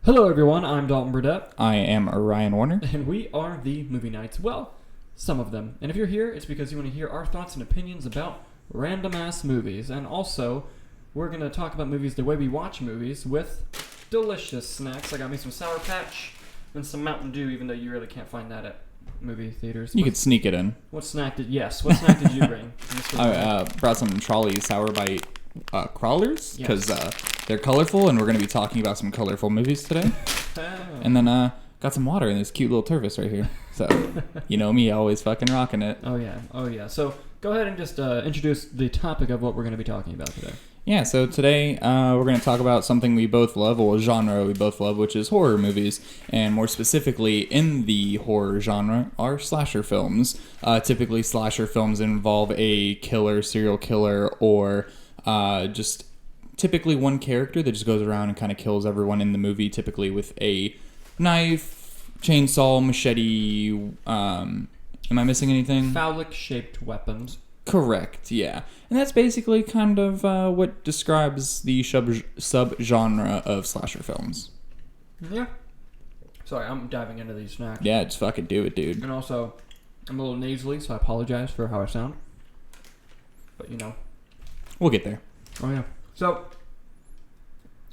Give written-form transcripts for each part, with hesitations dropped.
Hello everyone, I'm Dalton Burdett. I am Ryan Warner. And we are the Movie Nights. Well, some of them. And if you're here, it's because you want to hear our thoughts and opinions about random-ass movies. And also, we're going to talk about movies the way we watch movies with delicious snacks. I got me some Sour Patch and some Mountain Dew, even though you really can't find that at movie theaters. You could sneak it in. What snack did you bring? I brought some Trolley Sour Bite crawlers because they're colorful, and we're going to be talking about some colorful movies today. And then got some water in this cute little Turvis right here. So, you know me, always fucking rocking it. Oh yeah. So go ahead and just introduce the topic of what we're going to be talking about today. Yeah, so today we're going to talk about something we both love, or a genre we both love, which is horror movies. And more specifically, in the horror genre, are slasher films. Typically, slasher films involve a killer, serial killer, or just typically one character that just goes around and kind of kills everyone in the movie, typically with a knife, chainsaw, machete. Am I missing anything? Phallic-shaped weapons. Correct, yeah. And that's basically kind of what describes the sub-genre of slasher films. Yeah. Sorry, I'm diving into these snacks. Yeah, just fucking do it, dude. And also, I'm a little nasally, so I apologize for how I sound. But, you know. We'll get there. Oh, yeah. So,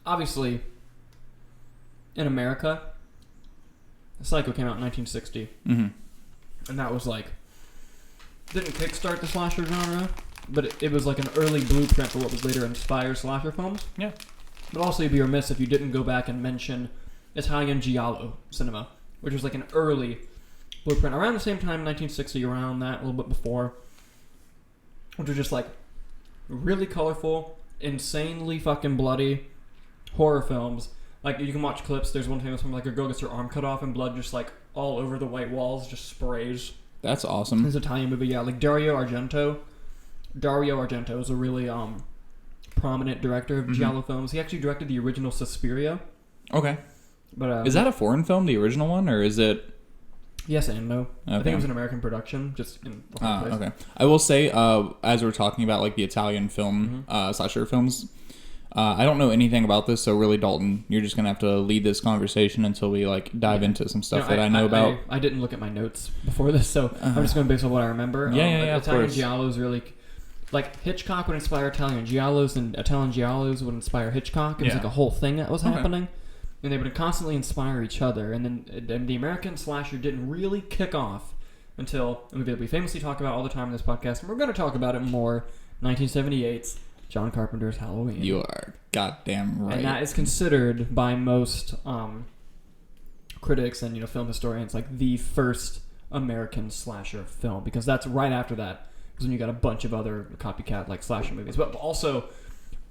obviously, in America, Psycho came out in 1960. Mm-hmm. And that was like, didn't kickstart the slasher genre, but it was like an early blueprint for what would later inspire slasher films. Yeah. But also, you'd be remiss if you didn't go back and mention Italian giallo cinema, which was like an early blueprint. Around the same time, 1960, around that, a little bit before, which was just like really colorful, insanely fucking bloody horror films. Like, you can watch clips. There's one famous one where like a girl gets her arm cut off and blood just like all over the white walls, just sprays. That's awesome. It's an Italian movie, yeah. Like Dario Argento. Dario Argento is a really prominent director of giallo films. He actually directed the original Suspiria. Okay. But is that a foreign film, the original one, or is it? Yes and no. Okay. I think it was an American production, just in the whole place. Okay. I will say, as we're talking about like the Italian film slasher films, I don't know anything about this, so really, Dalton, you're just gonna have to lead this conversation until we like dive into some stuff that I know about. I didn't look at my notes before this, so I'm just going based on what I remember. Yeah, Italian giallos really, like Hitchcock would inspire Italian giallos, and Italian giallos would inspire Hitchcock. It was like a whole thing that was happening, and they would constantly inspire each other. And then the American slasher didn't really kick off until a movie that we famously talk about all the time in this podcast, and we're going to talk about it more. 1978's John Carpenter's Halloween. You are goddamn right. And that is considered by most critics and film historians like the first American slasher film, because that's right after that is when you got a bunch of other copycat like slasher movies, but also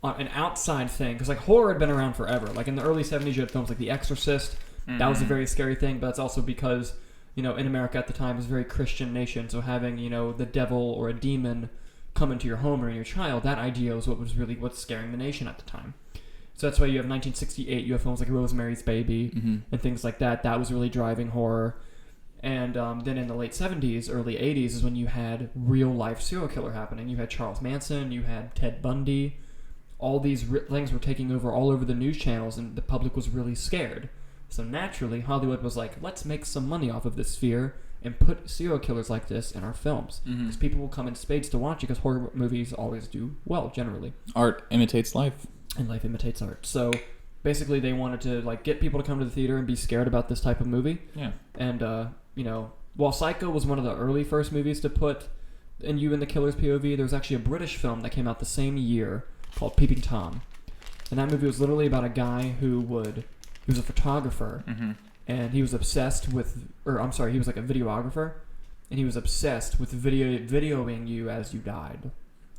an outside thing, because like horror had been around forever. Like in the early 70s you had films like The Exorcist. That was a very scary thing, but that's also because in America at the time was a very Christian nation, so having the devil or a demon come into your home or in your child, that idea was what's scaring the nation at the time. So that's why you have 1968, you have films like Rosemary's Baby and things like that. That was really driving horror. And then in the late 70s, early 80s is when you had real life serial killer happening. You had Charles Manson, you had Ted Bundy. All these things were taking over all over the news channels, and the public was really scared. So naturally, Hollywood was like, let's make some money off of this fear and put serial killers like this in our films, because people will come in spades to watch it, because horror movies always do well generally. Art imitates life, and life imitates art. So basically, they wanted to like get people to come to the theater and be scared about this type of movie. Yeah. And while Psycho was one of the early first movies to put you in the killer's POV, there was actually a British film that came out the same year called Peeping Tom, and that movie was literally about a guy he was a photographer. And he was obsessed with, he was like a videographer, and he was obsessed with videoing you as you died.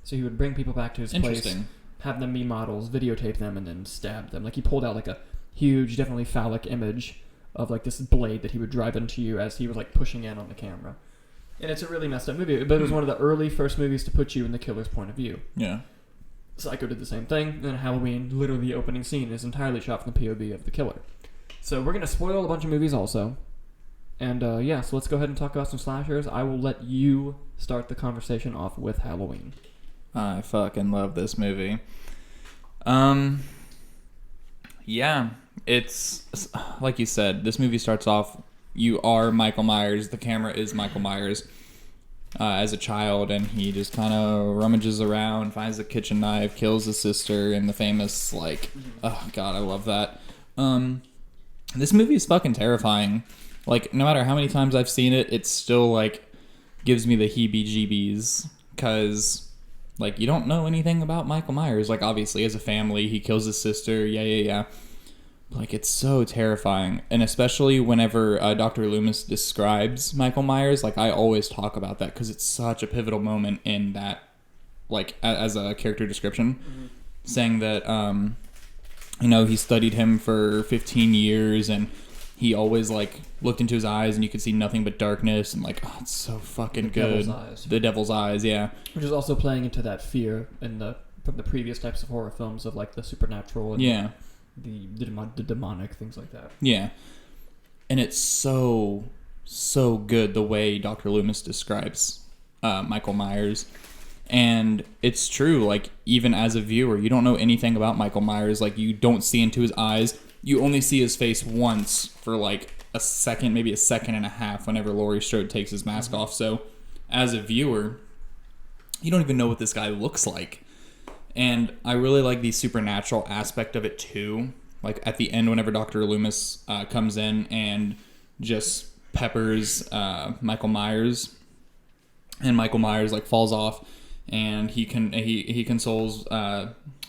So he would bring people back to his place, have them be models, videotape them, and then stab them. Like he pulled out like a huge, definitely phallic image of like this blade that he would drive into you as he was like pushing in on the camera. And it's a really messed up movie, but it was one of the early first movies to put you in the killer's point of view. Yeah. Psycho did the same thing, and then Halloween, literally the opening scene is entirely shot from the POV of the killer. So we're going to spoil a bunch of movies also. And so let's go ahead and talk about some slashers. I will let you start the conversation off with Halloween. I fucking love this movie. Yeah, it's like you said, this movie starts off, you are Michael Myers, the camera is Michael Myers as a child, and he just kind of rummages around, finds a kitchen knife, kills his sister, and the famous, like, oh god, I love that. This movie is fucking terrifying. Like, no matter how many times I've seen it, it still, like, gives me the heebie-jeebies, because, like, you don't know anything about Michael Myers. Like, obviously, as a family, he kills his sister, yeah. Like, it's so terrifying. And especially whenever Dr. Loomis describes Michael Myers, like, I always talk about that because it's such a pivotal moment in that, like, as a character description. Saying that, he studied him for 15 years and he always, like, looked into his eyes and you could see nothing but darkness and, like, oh, it's so fucking good. Devil's eyes. The devil's eyes, yeah. Which is also playing into that fear from the previous types of horror films of, like, the supernatural and the demonic, things like that. Yeah. And it's so good the way Dr. Loomis describes Michael Myers. And it's true, like, even as a viewer, you don't know anything about Michael Myers. Like, you don't see into his eyes. You only see his face once for, like, a second, maybe a second and a half whenever Laurie Strode takes his mask off. So, as a viewer, you don't even know what this guy looks like. And I really like the supernatural aspect of it too. Like at the end, whenever Dr. Loomis comes in and just peppers Michael Myers, and Michael Myers like falls off, and he consoles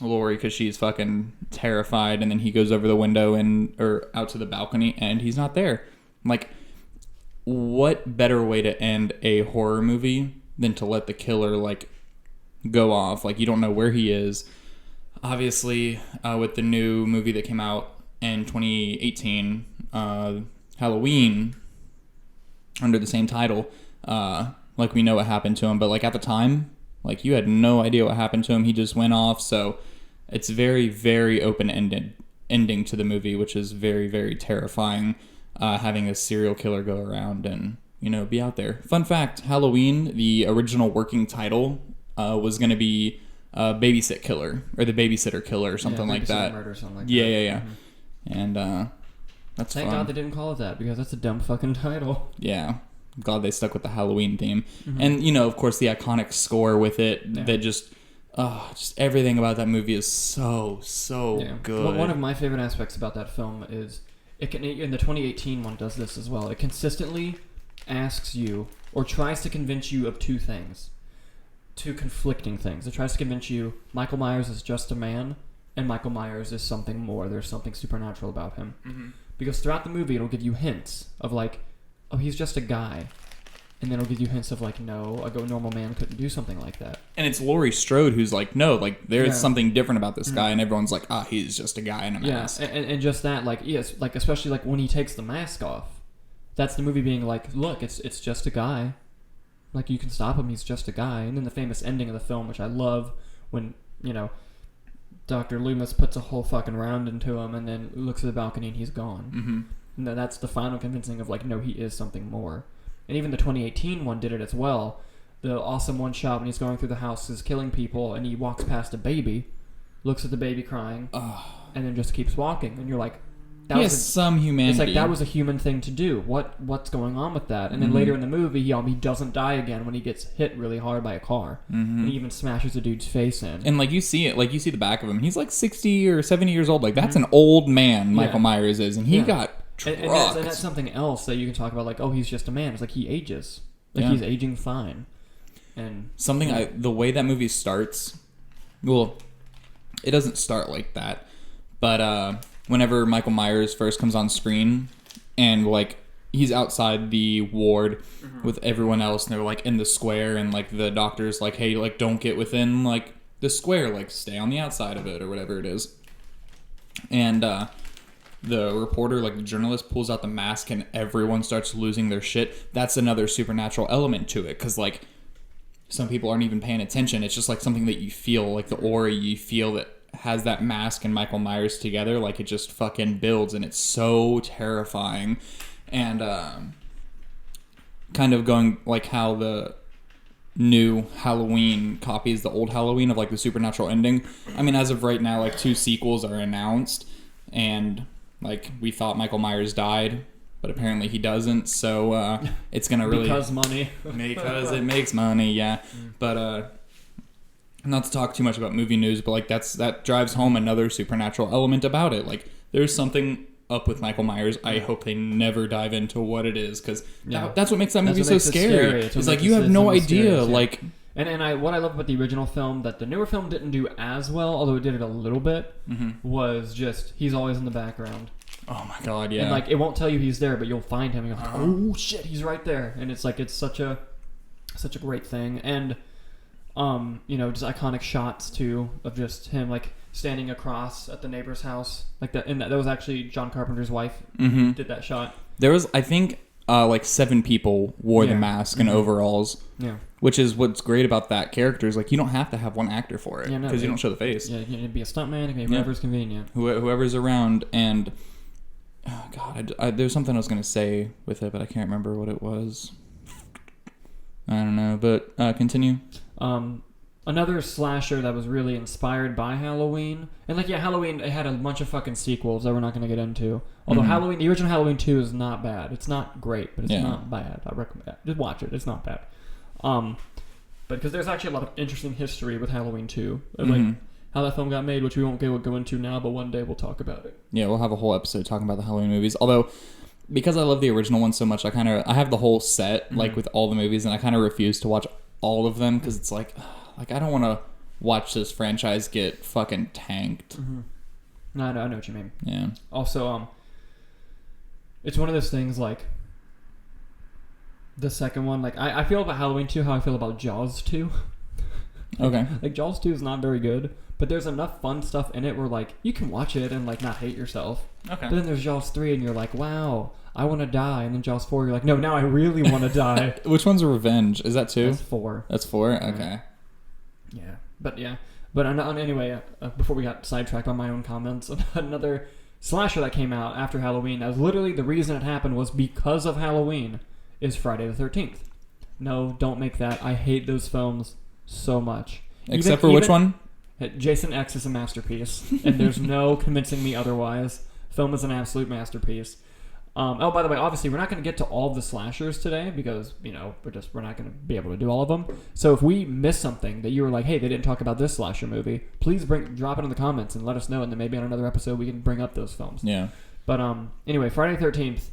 Laurie because she's fucking terrified, and then he goes over the window or out to the balcony, and he's not there. Like, what better way to end a horror movie than to let the killer like go off? Like, you don't know where he is. Obviously, with the new movie that came out in 2018, Halloween, under the same title, like, we know what happened to him, but like at the time, like, you had no idea what happened to him. He just went off. So it's very, very open-ended ending to the movie, which is very, very terrifying, having a serial killer go around and, be out there. Fun fact, Halloween, the original working title was going to be Babysit Killer, or The Babysitter Killer, or something like that. Murder, something like yeah, that. Yeah. And that's Thank fun. God they didn't call it that, because that's a dumb fucking title. Yeah. Glad they stuck with the Halloween theme. And, of course, the iconic score with it that just everything about that movie is so good. Well, one of my favorite aspects about that film is, and the 2018 one does this as well, it consistently asks you, or tries to convince you of two conflicting things. It tries to convince you Michael Myers is just a man, and Michael Myers is something more. There's something supernatural about him. Because throughout the movie, it'll give you hints of like, oh, he's just a guy. And then it'll give you hints of like, no, a normal man couldn't do something like that. And it's Laurie Strode who's like, no, like, there's something different about this guy, and everyone's like, he's just a guy in a mask. Yeah, and just that, like, yes, like, especially like when he takes the mask off, that's the movie being like, look, it's just a guy. Like, you can stop him, he's just a guy. And then the famous ending of the film, which I love, when, Dr. Loomis puts a whole fucking round into him and then looks at the balcony and he's gone. And that's the final convincing of, like, no, he is something more. And even the 2018 one did it as well. The awesome one shot when he's going through the houses killing people, and he walks past a baby, looks at the baby crying, and then just keeps walking. And you're like, he has some humanity. It's like, that was a human thing to do. What's going on with that? And then later in the movie, he doesn't die again when he gets hit really hard by a car. And he even smashes a dude's face in. And like, you see it, like, you see the back of him. He's like 60 or 70 years old. Like, that's an old man, Michael Myers is. And he got trucked. And that's something else that you can talk about. Like, oh, he's just a man. It's like, he ages. Like, he's aging fine. And something, the way that movie starts, well, it doesn't start like that. But, whenever Michael Myers first comes on screen, and like, he's outside the ward with everyone else, and they're like in the square, and like the doctor's like, hey, like, don't get within like the square, like, stay on the outside of it, or whatever it is. And the reporter, like the journalist, pulls out the mask and everyone starts losing their shit. That's another supernatural element to it, because like, some people aren't even paying attention. It's just like something that you feel, like the aura you feel that has that mask and Michael Myers together, like, it just fucking builds, and it's so terrifying. And kind of going like how the new Halloween copies the old Halloween of like the supernatural ending. I mean, as of right now, like, 2 sequels are announced, and Like, we thought Michael Myers died, but apparently he doesn't, so it's gonna really... Because money. Because it makes money, yeah. But, not to talk too much about movie news, but, like, that drives home another supernatural element about it. Like, there's something up with Michael Myers. I hope they never dive into what it is, because that's what makes that movie so scary. It's like, you have no idea, like... And what I love about the original film that the newer film didn't do as well, although it did it a little bit, was just he's always in the background. Oh my god, yeah. And like it won't tell you he's there, but you'll find him. And you're like, oh shit, he's right there. And it's like it's such a great thing. And just iconic shots too of just him like standing across at the neighbor's house like that. And that was actually John Carpenter's wife did that shot. There was, I think, like 7 people wore the mask and overalls. Yeah. Which is what's great about that character is like you don't have to have one actor for it because you don't show the face. Yeah, you can be a stuntman, it can be whatever's convenient. Whoever's around, and oh god, there's something I was gonna say with it, but I can't remember what it was. I don't know, but continue. Another slasher that was really inspired by Halloween, and like Halloween, it had a bunch of fucking sequels that we're not gonna get into. Although the original Halloween 2 is not bad. It's not great, but it's not bad. I recommend it. Just watch it. It's not bad. But because there's actually a lot of interesting history with Halloween 2, of like how that film got made, which we won't go into now, but one day we'll talk about it. Yeah, we'll have a whole episode talking about the Halloween movies. Although, because I love the original one so much, I have the whole set like with all the movies, and I kind of refuse to watch all of them because it's like I don't want to watch this franchise get fucking tanked. No, I know what you mean. Yeah. Also, it's one of those things like. The second one, like I feel about Halloween 2 how I feel about Jaws 2. Okay. Like Jaws 2 is not very good, but there's enough fun stuff in it where like you can watch it and like not hate yourself. Okay. But then there's Jaws 3 and you're like, wow, I want to die. And then Jaws 4, you're like, no, now I really want to die. Which one's a Revenge? Is that 2? That's 4. That's 4? Okay. Yeah. But anyway, before we got sidetracked on my own comments, another slasher that came out after Halloween, that was literally the reason it happened was because of Halloween, is Friday the 13th. No, don't make that. I hate those films so much. Except for which one? Jason X is a masterpiece, and there's no convincing me otherwise. Film is an absolute masterpiece. By the way, obviously, we're not going to get to all of the slashers today because, we're not going to be able to do all of them. So if we miss something that you were like, hey, they didn't talk about this slasher movie, please drop it in the comments and let us know, and then maybe on another episode we can bring up those films. Yeah. But anyway, Friday the 13th,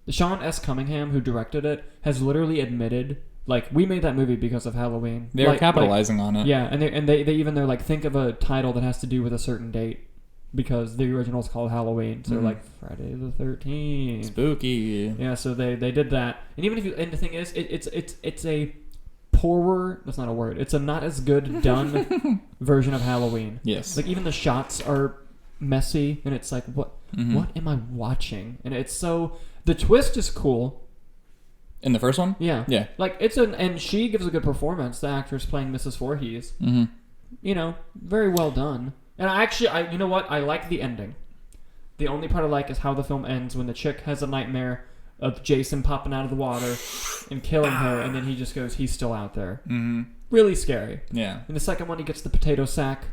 Sean S. Cunningham, who directed it, has literally admitted, like, we made that movie because of Halloween. They're capitalizing on it. Yeah, and they're like, think of a title that has to do with a certain date because the original is called Halloween. So they're like, Friday the 13th. Spooky. Yeah, so they did that. And even if and the thing is, it's a poorer, that's not a word, it's a not as good done version of Halloween. Yes. Like, even the shots are messy, and it's like, what am I watching? And it's so... The twist is cool. In the first one? Yeah. Yeah. Like, and she gives a good performance, the actress playing Mrs. Voorhees. Very well done. And I you know what? I like the ending. The only part I like is how the film ends when the chick has a nightmare of Jason popping out of the water and killing her, and then he just goes, he's still out there. Really scary. Yeah. In the second one, he gets the potato sack.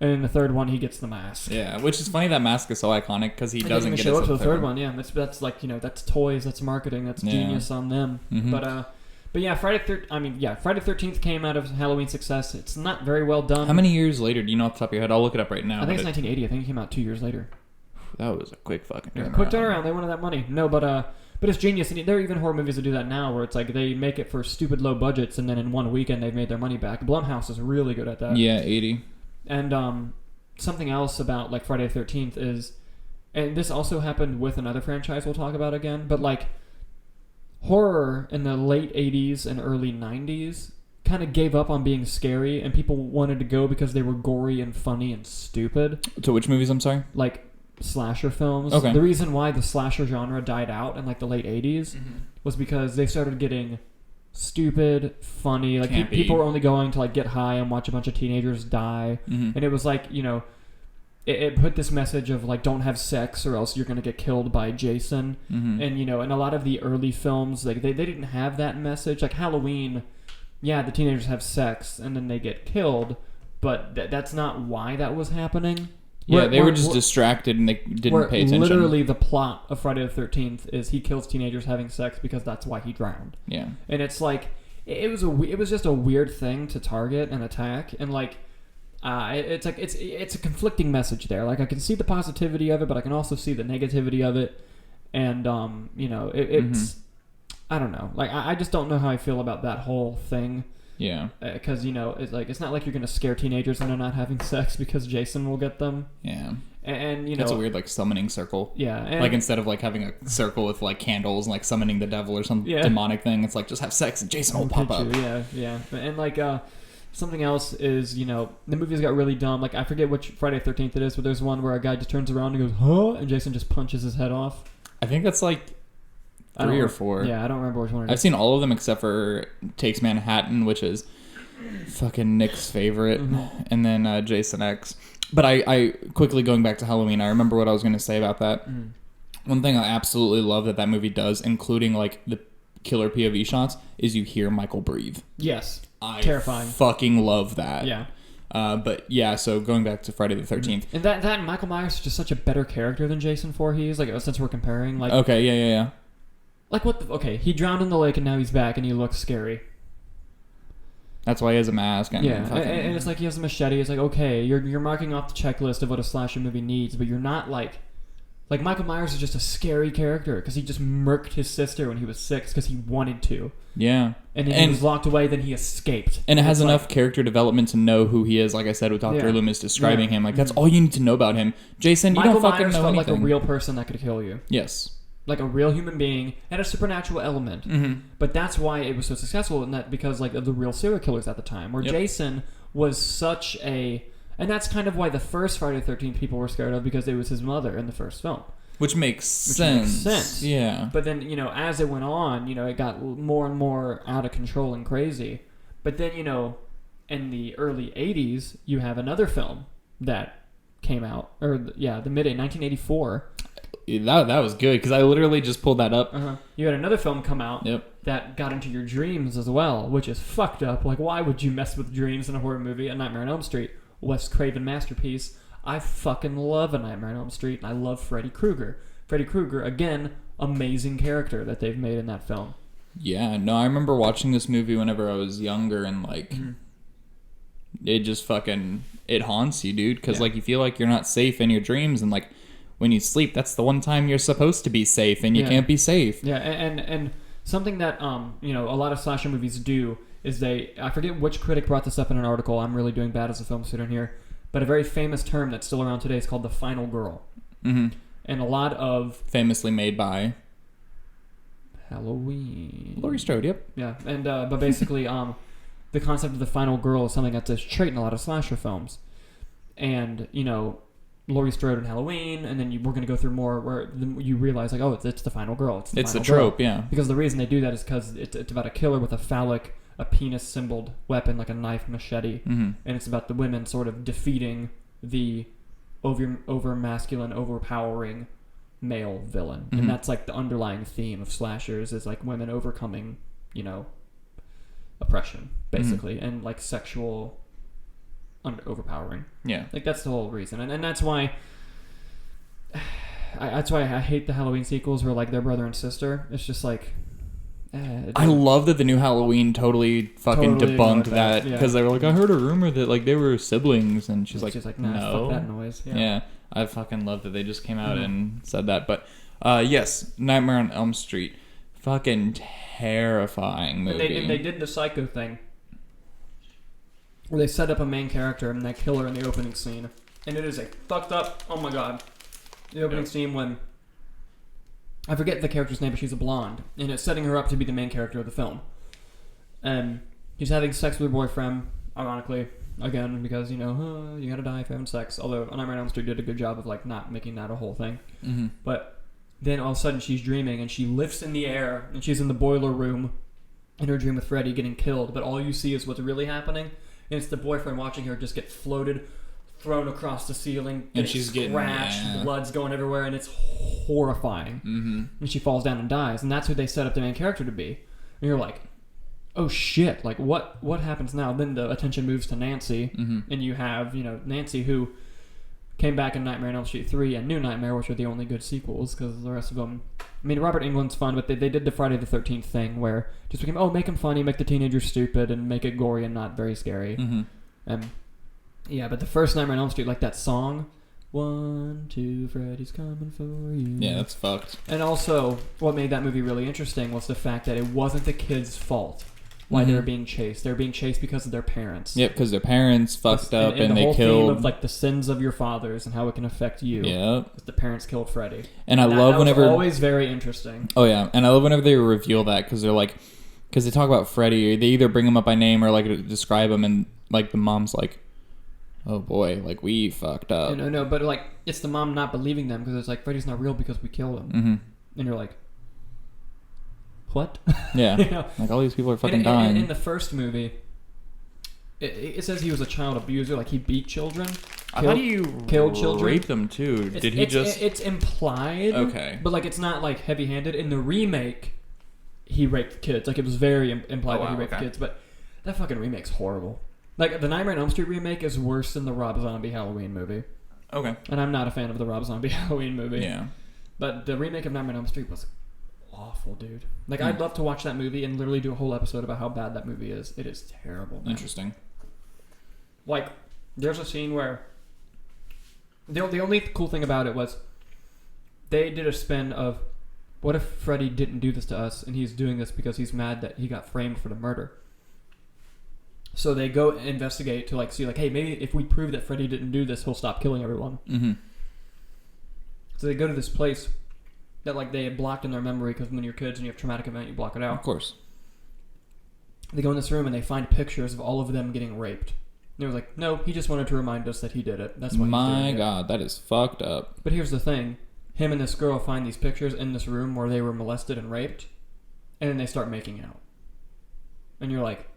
And in the third one, he gets the mask. Yeah, which is funny that mask is so iconic because he doesn't get show up to the third one. Yeah, that's like that's toys, that's marketing, that's genius on them. But yeah, Friday 13th came out of Halloween success. It's not very well done. How many years later? Do you know off the top of your head? I'll look it up right now. I think it's 1980. I think it came out 2 years later. That was a quick fucking turnaround. Quick turnaround. They wanted that money. No, but it's genius. And there are even horror movies that do that now, where it's like they make it for stupid low budgets, and then in one weekend they've made their money back. Blumhouse is really good at that. Yeah, 80. And something else about like Friday the 13th is, and this also happened with another franchise we'll talk about again, but like horror in the late 80s and early 90s kind of gave up on being scary, and people wanted to go because they were gory and funny and stupid. To which movies, I'm sorry? Like slasher films. Okay. The reason why the slasher genre died out in like the late 80s was because they started getting stupid, funny, like people were only going to like get high and watch a bunch of teenagers die, and it was like, it put this message of like, don't have sex or else you're gonna get killed by Jason, and in a lot of the early films, like they didn't have that message. Like Halloween, yeah, the teenagers have sex and then they get killed, but that's not why that was happening. Yeah, they were just distracted and they didn't pay attention. Literally, the plot of Friday the 13th is he kills teenagers having sex because that's why he drowned. Yeah, and it's like it was just a weird thing to target and attack, and like it's like it's a conflicting message there. Like I can see the positivity of it, but I can also see the negativity of it, and it's I don't know. Like I just don't know how I feel about that whole thing. Yeah, because it's not like you're gonna scare teenagers into not having sex because Jason will get them. Yeah, and it's a weird like summoning circle. Yeah, and like instead of like having a circle with like candles and like summoning the devil or some demonic thing, it's like just have sex and Jason will pop up. Yeah, and like something else is the movies got really dumb. Like I forget which Friday the 13th it is, but there's one where a guy just turns around and goes huh, and Jason just punches his head off. I think that's like 3 or 4. Yeah, I don't remember which one it is. I've seen all of them except for Takes Manhattan, which is fucking Nick's favorite, and then Jason X. But I quickly going back to Halloween, I remember what I was going to say about that. One thing I absolutely love that movie does, including like the killer POV shots, is you hear Michael breathe. Yes. Terrifying. Fucking love that. Yeah. But yeah, so going back to Friday the 13th. And that Michael Myers is just such a better character than Jason Voorhees, like since we're comparing. Like okay, yeah. Like okay, he drowned in the lake and now he's back and he looks scary. That's why he has a mask. And and it's like he has a machete. It's like, okay, you're marking off the checklist of what a slasher movie needs, but you're not like Michael Myers is just a scary character because he just murked his sister when he was 6 because he wanted to. Yeah. And then he was locked away, then he escaped. And it has enough character development to know who he is, like I said, with Dr. Loomis describing him. Like, that's all you need to know about him. Jason, Michael you don't fucking Myers know felt anything. like a real person that could kill you. Yes. Like a real human being, had a supernatural element. But that's why it was so successful in that, because like of the real serial killers at the time. Where Jason was such a... And that's kind of why the first Friday the 13th people were scared of, because it was his mother in the first film. Which makes sense. Yeah. But then, as it went on, it got more and more out of control and crazy. But then, in the early 80s, you have another film that came out. Or, the mid 1984. That was good, because I literally just pulled that up. You had another film come out that got into your dreams as well, which is fucked up. Like, why would you mess with dreams in a horror movie? A Nightmare on Elm Street, Wes Craven masterpiece. I fucking love A Nightmare on Elm Street, and I love Freddy Krueger. Freddy Krueger, again, amazing character that they've made in that film. Yeah, no, I remember watching this movie whenever I was younger, and like, it just fucking, it haunts you, dude, because like you feel like you're not safe in your dreams, and like when you sleep, that's the one time you're supposed to be safe, and you can't be safe. Yeah, and something that a lot of slasher movies do is I forget which critic brought this up in an article. I'm really doing bad as a film student here. But a very famous term that's still around today is called the final girl. And a lot of... Famously made by... Halloween. Laurie Strode, yep. Yeah, and but basically the concept of the final girl is something that's a trait in a lot of slasher films. And, Laurie Strode in Halloween, and then we're going to go through more where you realize, like, oh, it's the final girl. It's the trope, girl. Yeah. Because the reason they do that is because it's about a killer with a penis-symboled weapon, like a knife, machete, and it's about the women sort of defeating the over-masculine, overpowering male villain. And that's like the underlying theme of slashers, is like women overcoming, oppression, basically, and like sexual overpowering. Yeah. Like that's the whole reason. And that's why I hate the Halloween sequels where like they're brother and sister. It's just like... I love that the new Halloween totally debunked that, because they were like, I heard a rumor that like they were siblings, and she's like, nah, no, fuck that noise. Yeah, I fucking love that they just came out and said that. But yes, Nightmare on Elm Street, fucking terrifying movie. And they did the Psycho thing, where they set up a main character and that killer in the opening scene, and it is a fucked up. Oh my god, the opening scene when. I forget the character's name, but she's a blonde. And it's setting her up to be the main character of the film. And she's having sex with her boyfriend, ironically. Again, because, you gotta die if you're having sex. Although Nightmare on Elm Street did a good job of, like, not making that a whole thing. But then all of a sudden she's dreaming, and she lifts in the air, and she's in the boiler room in her dream with Freddy getting killed. But all you see is what's really happening. And it's the boyfriend watching her just get floated, thrown across the ceiling, and she's getting scratched, blood's going everywhere, and it's horrifying. And she falls down and dies, and that's who they set up the main character to be. And you're like, oh shit, like what happens now? Then the attention moves to Nancy, and you have Nancy, who came back in Nightmare on Elm Street 3 and New Nightmare, which are the only good sequels, because the rest of them... I mean, Robert Englund's fun, but they did the Friday the 13th thing, where just became, make him funny, make the teenagers stupid, and make it gory and not very scary. Yeah, but the first Nightmare on Elm Street, like that song, 1, 2, Freddy's coming for you. Yeah, that's fucked. And also, what made that movie really interesting was the fact that it wasn't the kids' fault why they were being chased. They were being chased because of their parents. Yep, because their parents fucked up and the whole they killed... theme of like the sins of your fathers and how it can affect you. Yep. The parents killed Freddy. And I love whenever... That was always very interesting. Oh, yeah. And I love whenever they reveal that, because they're like... Because they talk about Freddy, they either bring him up by name or like describe him, and like the mom's like, oh boy, like we fucked up. No, but like it's the mom not believing them, because it's like, Freddy's not real because we killed him. And you're like, what? Yeah. You know? Like all these people are fucking dying. In the first movie, it says he was a child abuser, like he beat children. I thought he killed children. Raped them too. Did he just? It's implied. Okay. But like it's not like heavy-handed. In the remake, he raped kids. Like it was very implied that he raped kids. But that fucking remake's horrible. Like the Nightmare on Elm Street remake is worse than the Rob Zombie Halloween movie. Okay. And I'm not a fan of the Rob Zombie Halloween movie. Yeah. But the remake of Nightmare on Elm Street was awful, dude. Like I'd love to watch that movie and literally do a whole episode about how bad that movie is. It is terrible, man. Interesting. Like there's a scene where the only cool thing about it was they did a spin of, what if Freddy didn't do this to us and he's doing this because he's mad that he got framed for the murder? So they go investigate to like see like, hey, maybe if we prove that Freddy didn't do this, he'll stop killing everyone. So they go to this place that like they had blocked in their memory, because when you're kids and you have a traumatic event, you block it out. Of course. They go in this room and they find pictures of all of them getting raped. And they were like, no, he just wanted to remind us that he did it. That's why he's doing it. My God, that is fucked up. But here's the thing. Him and this girl find these pictures in this room where they were molested and raped, and then they start making out. And you're like...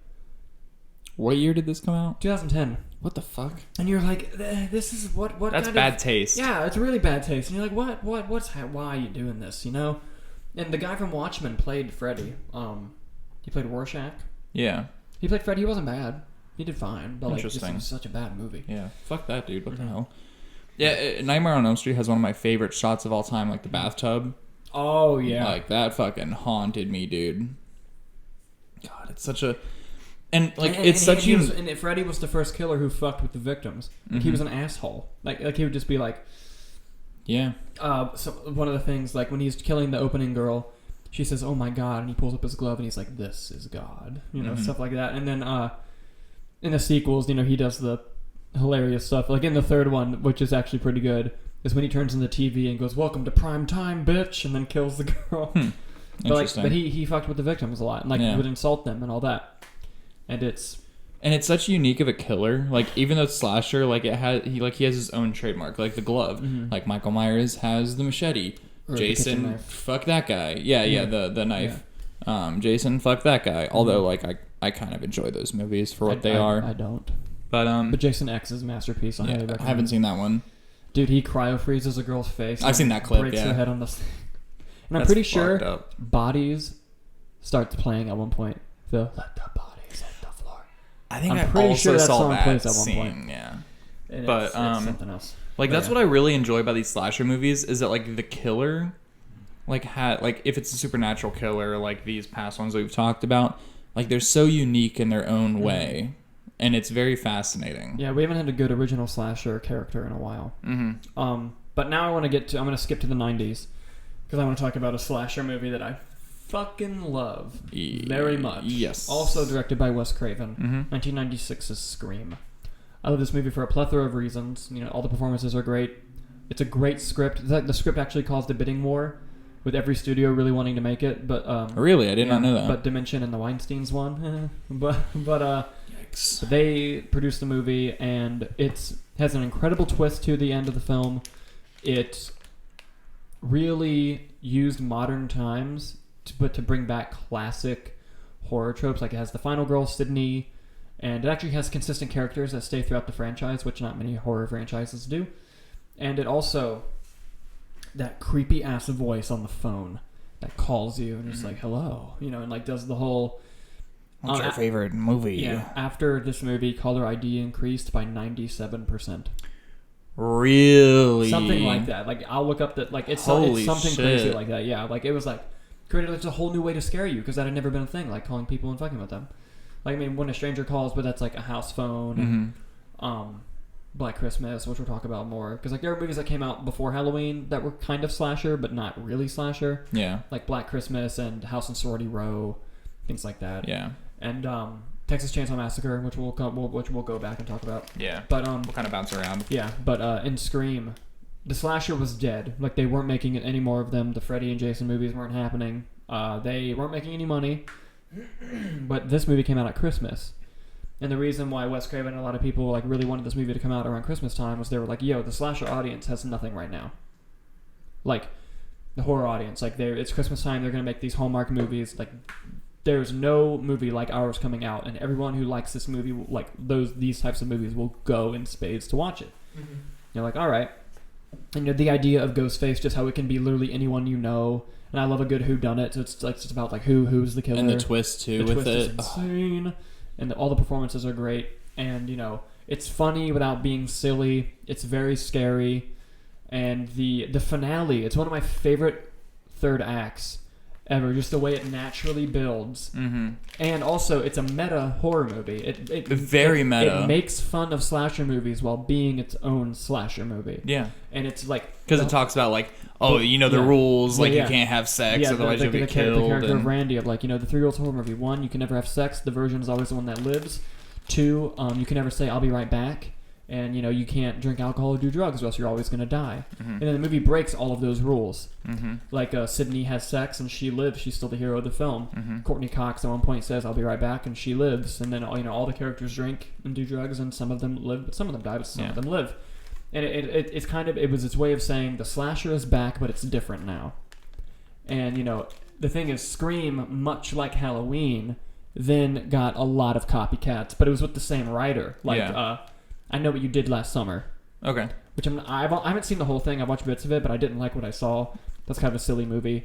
What year did this come out? 2010. What the fuck? And you're like, this is what That's kind bad of... taste. Yeah, it's really bad taste. And you're like, why are you doing this, you know? And the guy from Watchmen played Freddy. He played Rorschach. Yeah. He played Freddy. He wasn't bad. He did fine. But like, Interesting. this was such a bad movie. Yeah. Fuck that, dude. What the hell? Yeah, Nightmare on Elm Street has one of my favorite shots of all time, like the bathtub. Oh, yeah. Like, that fucking haunted me, dude. God, it's such a... And, like, it's such a... And Freddy was the first killer who fucked with the victims. Like, he was an asshole. Like he would just be like... Yeah. So one of the things, like, when he's killing the opening girl, she says, oh my God, and he pulls up his glove and he's like, this is God. You know, stuff like that. And then in the sequels, you know, he does the hilarious stuff. Like in the third one, which is actually pretty good, is when he turns on the TV and goes, welcome to prime time, bitch, and then kills the girl. Interesting. But he fucked with the victims a lot, and like would insult them and all that. And it's such unique of a killer. Like, even though it's slasher, like he has his own trademark, like the glove. Like Michael Myers has the machete. Or Jason, fuck that guy. Yeah, the knife. Yeah. Jason, fuck that guy. Although, like, I kind of enjoy those movies for what they are. I don't. But Jason X's masterpiece. I haven't seen that one. Dude, he cryo freezes a girl's face. I've seen that clip. Breaks her head on the. And That's I'm pretty sure up. Bodies starts playing at one point. Let the bodies hit the floor. I think I'm pretty sure that saw song that plays at one scene. Point. Yeah. And but it's something else. Like, that's what I really enjoy about these slasher movies, is that, like, the killer, like, if it's a supernatural killer, like these past ones that we've talked about, like, they're so unique in their own way, and it's very fascinating. Yeah, we haven't had a good original slasher character in a while. But now I'm going to skip to the 90s, because I want to talk about a slasher movie that I fucking love very much. Yes. Also directed by Wes Craven, 1996's Scream. I love this movie for a plethora of reasons. You know, all the performances are great. It's a great script. The script actually caused a bidding war, with every studio really wanting to make it. But really, I did not know that. But Dimension and the Weinsteins won. but Yikes. they produced the movie, and it has an incredible twist to the end of the film. It really used modern times, to bring back classic horror tropes. Like, it has the final girl, Sydney. And it actually has consistent characters that stay throughout the franchise, which not many horror franchises do. And it also, that creepy ass voice on the phone that calls you and just like, hello, you know, and like does the whole... What's your favorite movie? Yeah, after this movie, caller ID increased by 97%. Really? Something like that. Like, I'll look up that, like, it's something crazy like that. Yeah, like, it was like created like a whole new way to scare you because that had never been a thing, like calling people and fucking with them. Like, I mean, When a Stranger Calls, but that's like a house phone. And, Black Christmas, which we'll talk about more, because like there were movies that came out before Halloween that were kind of slasher but not really slasher. Yeah. Like Black Christmas and House and Sorority Row, things like that. Yeah. And Texas Chainsaw Massacre, which we'll go back and talk about. Yeah. But we'll kind of bounce around. Yeah, but in Scream, the slasher was dead. Like, they weren't making any more of them. The Freddy and Jason movies weren't happening. They weren't making any money. But this movie came out at Christmas. And the reason why Wes Craven and a lot of people like really wanted this movie to come out around Christmas time was they were like, yo, the slasher audience has nothing right now. Like, the horror audience. Like, it's Christmas time. They're going to make these Hallmark movies. Like, there's no movie like ours coming out. And everyone who likes this movie, like these types of movies, will go in spades to watch it. Mm-hmm. You're like, all right. And you know, the idea of Ghostface, just how it can be literally anyone you know. And I love a good whodunit. So it's like just about like who's the killer. And the twist, too, the with twist it. Is insane. And all the performances are great. And, you know, it's funny without being silly. It's very scary. And the finale, it's one of my favorite third acts ever. Just the way it naturally builds. Mm-hmm. And also, it's a meta horror movie. Very meta. It makes fun of slasher movies while being its own slasher movie. Yeah. And it's like... Because it talks about, like, you know the rules, like, you can't have sex, otherwise you'll get killed. The character of Randy, of like, you know, the 3 Year Olds horror movie. 1, you can never have sex. The virgin is always the one that lives. 2, you can never say, I'll be right back. And, you know, you can't drink alcohol or do drugs or else you're always going to die. Mm-hmm. And then the movie breaks all of those rules. Mm-hmm. Like, Sydney has sex and she lives. She's still the hero of the film. Mm-hmm. Courtney Cox at one point says, I'll be right back, and she lives. And then, you know, all the characters drink and do drugs, and some of them live, but some of them die, but some of them live. And it's kind of, it was its way of saying the slasher is back, but it's different now. And, you know, the thing is, Scream, much like Halloween, then got a lot of copycats, but it was with the same writer. Like, I Know What You Did Last Summer. Okay. Which I haven't seen the whole thing. I've watched bits of it, but I didn't like what I saw. That's kind of a silly movie.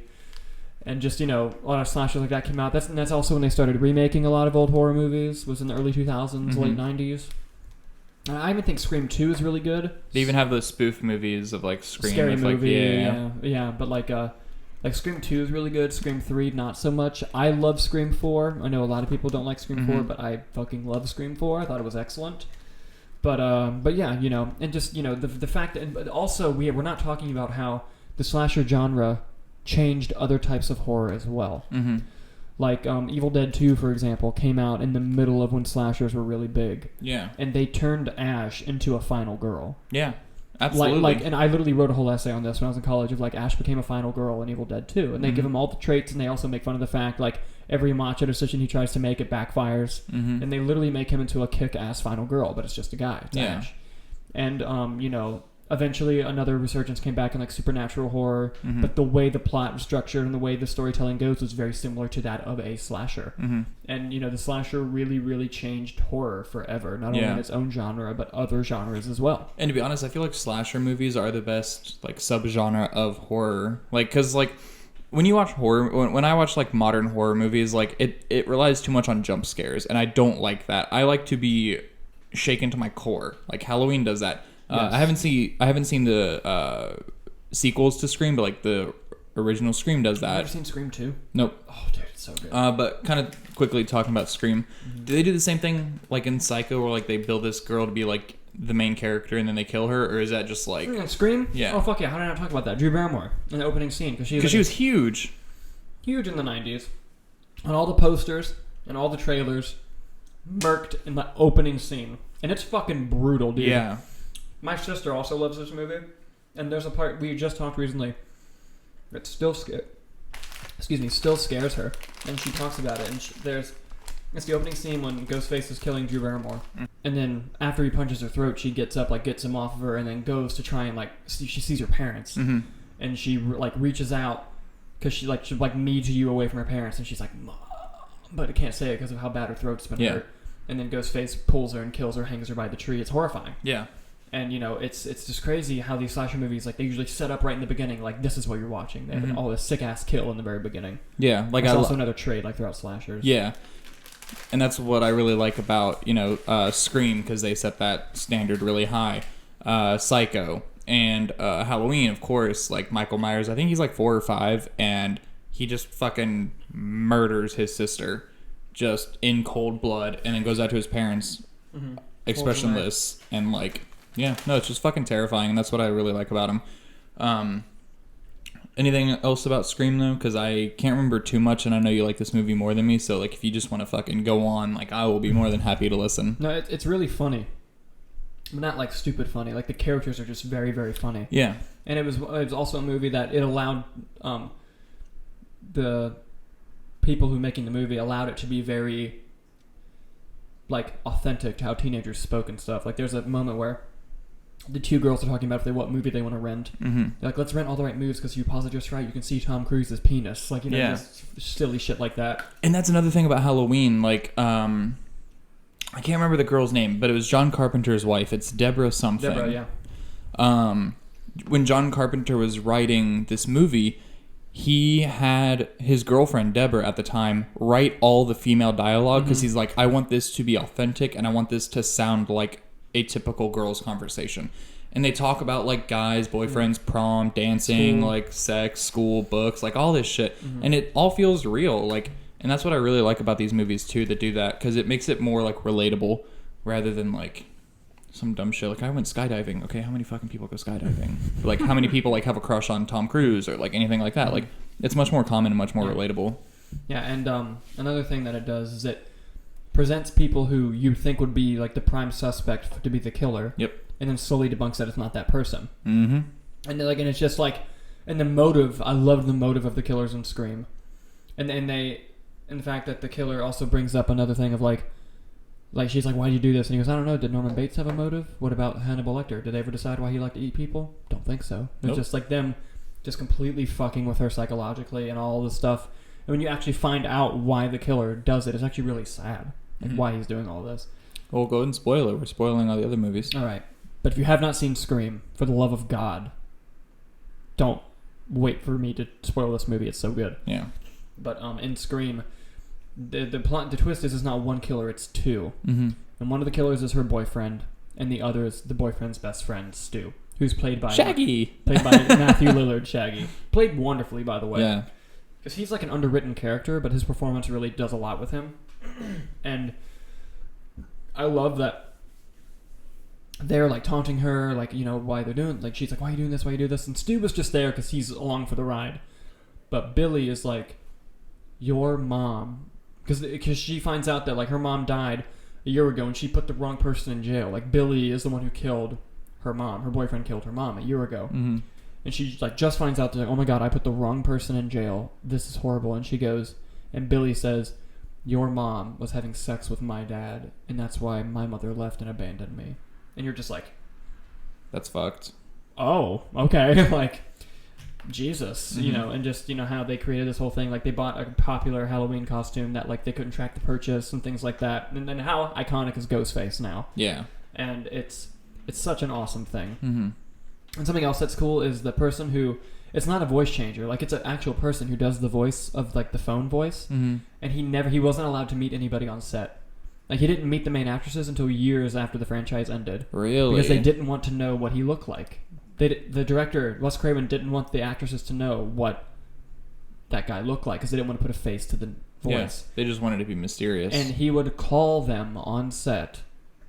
And just, you know, a lot of slashers like that came out. That's also when they started remaking a lot of old horror movies. Was in the early 2000s, late 90s. I even think Scream 2 is really good. They even have those spoof movies of, like, Scream. Scary with, movie, like, yeah. But, like Scream 2 is really good. Scream 3, not so much. I love Scream 4. I know a lot of people don't like Scream 4, but I fucking love Scream 4. I thought it was excellent. But yeah, you know, and just, you know, the fact that, but also we're not talking about how the slasher genre changed other types of horror as well. Mm-hmm. Like, Evil Dead 2, for example, came out in the middle of when slashers were really big. Yeah. And they turned Ash into a final girl. Yeah, absolutely. And I literally wrote a whole essay on this when I was in college of, like, Ash became a final girl in Evil Dead 2. And they give him all the traits, and they also make fun of the fact, like, every macho decision he tries to make, it backfires. Mm-hmm. And they literally make him into a kick-ass final girl, but it's just a guy. It's Ash. And, you know... Eventually, another resurgence came back in like supernatural horror, but the way the plot was structured and the way the storytelling goes was very similar to that of a slasher. Mm-hmm. And you know, the slasher really, really changed horror forever, not only in its own genre but other genres as well. And to be honest, I feel like slasher movies are the best like subgenre of horror. Like, because like when you watch horror, when I watch like modern horror movies, like it relies too much on jump scares, and I don't like that. I like to be shaken to my core. Like Halloween does that. Yes. I haven't seen the sequels to Scream, but like the original Scream does that. Have you ever seen Scream 2? Nope. Oh, dude, it's so good. But kind of quickly talking about Scream, do they do the same thing like in Psycho, where like they build this girl to be like the main character and then they kill her, or is that just like Scream? Yeah. Oh fuck yeah! How did I not talk about that? Drew Barrymore in the opening scene because she was huge in the 90s, on all the posters and all the trailers, murked in the opening scene, and it's fucking brutal, dude. Yeah. My sister also loves this movie, and there's a part we just talked recently that still scares her, and she talks about it. And it's the opening scene when Ghostface is killing Drew Barrymore, and then after he punches her throat, she gets up, like gets him off of her, and then goes to try and like she sees her parents, and she like reaches out because she needs you away from her parents, and she's like, Mom, but it can't say it because of how bad her throat's been hurt, and then Ghostface pulls her and kills her, hangs her by the tree. It's horrifying. Yeah. And, you know, it's just crazy how these slasher movies, like, they usually set up right in the beginning, like, this is what you're watching. They have all this sick-ass kill in the very beginning. Yeah. Like, it's also another trait, like, throughout slashers. Yeah. And that's what I really like about, you know, Scream, because they set that standard really high. Psycho, and Halloween, of course. Like Michael Myers, I think he's like 4 or 5, and he just fucking murders his sister just in cold blood, and then goes out to his parents expressionless, and like, yeah, no, it's just fucking terrifying, and that's what I really like about him. Anything else about Scream though? Because I can't remember too much, and I know you like this movie more than me, so like if you just want to fucking go on, like I will be more than happy to listen. No, it's really funny. But not like stupid funny. Like the characters are just very, very funny. Yeah. And it was also a movie that it allowed the people who making the movie allowed it to be very like authentic to how teenagers spoke and stuff. Like there's a moment where the two girls are talking about what movie they want to rent. They're like, let's rent All the Right Moves because you pause it just right. You can see Tom Cruise's penis. Like, you know, just silly shit like that. And that's another thing about Halloween. Like, I can't remember the girl's name, but it was John Carpenter's wife. It's Deborah something. Deborah, yeah. When John Carpenter was writing this movie, he had his girlfriend, Deborah, at the time, write all the female dialogue because he's like, I want this to be authentic and I want this to sound like a typical girl's conversation. And they talk about like guys, boyfriends, prom, dancing, school, like sex, school, books, like all this shit. And it all feels real. Like, and that's what I really like about these movies too that do that, because it makes it more like relatable rather than like some dumb shit. Like I went skydiving. Okay, how many fucking people go skydiving? Like how many people like have a crush on Tom Cruise or like anything like that? Like it's much more common and much more relatable. Yeah, and another thing that it does is it presents people who you think would be like the prime suspect to be the killer. Yep. And then slowly debunks that it's not that person. And like, and it's just like, and the motive. I love the motive of the killers in Scream, and the fact that the killer also brings up another thing of like she's like, why do you do this? And he goes, I don't know. Did Norman Bates have a motive? What about Hannibal Lecter? Did they ever decide why he liked to eat people? Don't think so. It's just like them just completely fucking with her psychologically and all this stuff. And when you actually find out why the killer does it, it's actually really sad. Like why he's doing all this. Well, go ahead and spoil it. We're spoiling all the other movies. All right. But if you have not seen Scream, for the love of God, don't wait for me to spoil this movie. It's so good. Yeah. But in Scream, the twist is it's not one killer, it's two. And one of the killers is her boyfriend, and the other is the boyfriend's best friend, Stu, who's played by Shaggy. Played by Matthew Lillard. Shaggy. Played wonderfully, by the way. Yeah. Because he's like an underwritten character, but his performance really does a lot with him. And I love that they're like taunting her, like, you know, why they're doing, like, she's like, why are you doing this, why you do this? And Stu was just there because he's along for the ride. But Billy is like, your mom, because she finds out that like her mom died a year ago and she put the wrong person in jail. Like Billy is the one who killed her mom. Her boyfriend killed her mom a year ago. And she like just finds out that like, oh my God, I put the wrong person in jail. This is horrible. And she goes, and Billy says, your mom was having sex with my dad, and that's why my mother left and abandoned me. And you're just like, that's fucked. Oh, okay. Like, Jesus, you know, and just, you know, how they created this whole thing. Like, they bought a popular Halloween costume that, like, they couldn't track the purchase and things like that. And then how iconic is Ghostface now? Yeah. And it's such an awesome thing. And something else that's cool is the person who... It's not a voice changer. Like, it's an actual person who does the voice of, like, the phone voice. And he wasn't allowed to meet anybody on set. Like, he didn't meet the main actresses until years after the franchise ended. Really? Because they didn't want to know what he looked like. The director, Wes Craven, didn't want the actresses to know what that guy looked like because they didn't want to put a face to the voice. Yeah, they just wanted to be mysterious. And he would call them on set.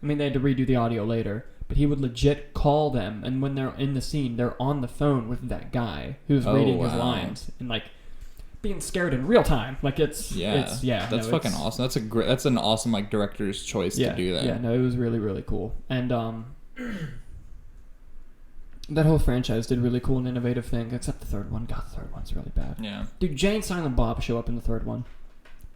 I mean, they had to redo the audio later. But he would legit call them, and when they're in the scene, they're on the phone with that guy who's reading his lines and like being scared in real time. Like it's that's fucking awesome. That's an awesome like director's choice to do that. Yeah, no, it was really really cool, and that whole franchise did really cool and innovative things, except the third one. God, the third one's really bad. Yeah, dude, Jay and Silent Bob show up in the third one.